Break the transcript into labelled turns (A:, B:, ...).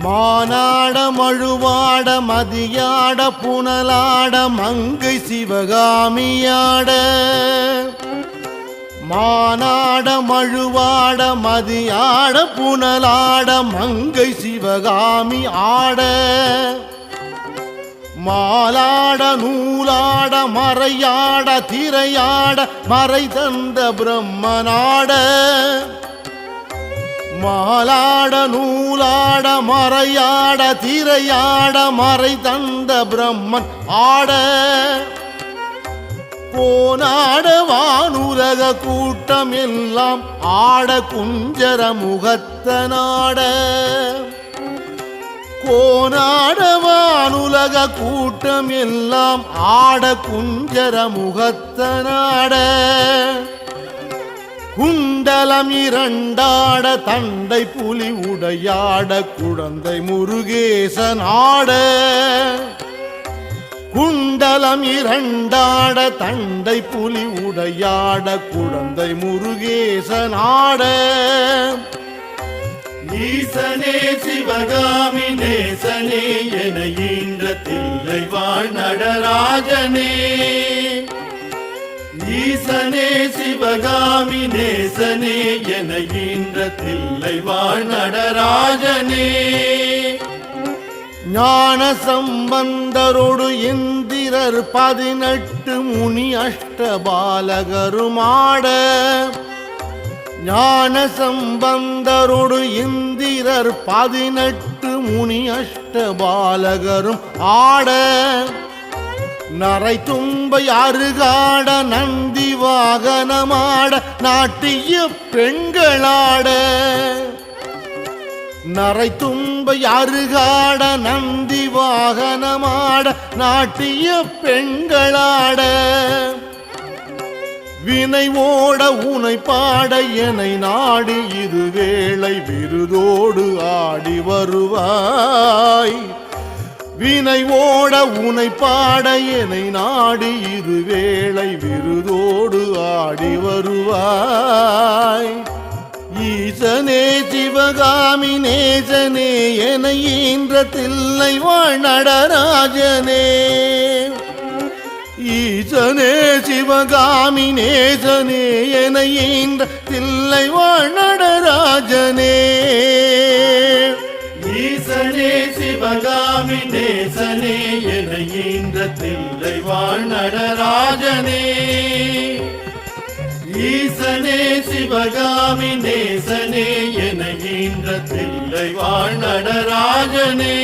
A: மானாட மழுவாட மதியாட புனலாட மங்கை சிவகாமியாட மானாட மழுவாட மதியாட புனலாட மங்கை சிவகாமி ஆட மாலாட நூலாட மறையாட திரையாட மறை தந்த பிரம்மனாட மாலாட நூலாட மறையாட திரையாட மறை தந்த பிரம்மன் ஆட போனாட வானுலக கூட்டம் எல்லாம் ஆட குஞ்சர முகத்தனாட கோனாட வானுலக கூட்டம் எல்லாம் ஆட குஞ்சர முகத்தனாட குண்டலம் இரண்டாட தண்டை புலி உடையாட குழந்தை முருகேசன் ஆட குண்டலம் இரண்டாட தண்டை புலி உடையாட குழந்தை முருகேசன் ஆட
B: ஈசனே சிவகாமி நேசனே என ஈன்ற தில்லை வாழ் நடராஜனே ஈசனே சிவகாமி நேசனே என ஈன்ற தில்லை வாழ் நடராஜனே
A: ஞான சம்பந்தரோடு இந்திரர் 18 முனி அஷ்டபாலகருமாட ஞான சம்பந்தரோடு இந்திரர் 18 முனி அஷ்டபாலகரும் ஆட நரை தும்பை அருகாட நந்தி வாகனமாட நாட்டிய பெண்களாட நரை தும்பை அருகாட நந்தி வாகனமாட நாட்டிய பெண்களாட வினை ஓட உனை பாட என்னை நாடி இது வேளை விருதோடு ஆடி வருவாய் வினை ஓட உனை பாட என்னை நாடி இது வேளை விருதோடு ஆடி வருவாய் ஈசனே சிவகாமி நேசனே என ஈன்ற தில்லை வாழ் நடராஜனே ஈசனே சிவகாமி நேசனே என ஈன்ற தில்லை வாழ் நடராஜனே
B: ஈசனே சிவகாமி நேசனே என ஈன்ற தில்லை வாழ் நடராஜனே ஈசனே சிவகாமி நேசனே என ஈன்ற தில்லை வாழ் நடராஜனே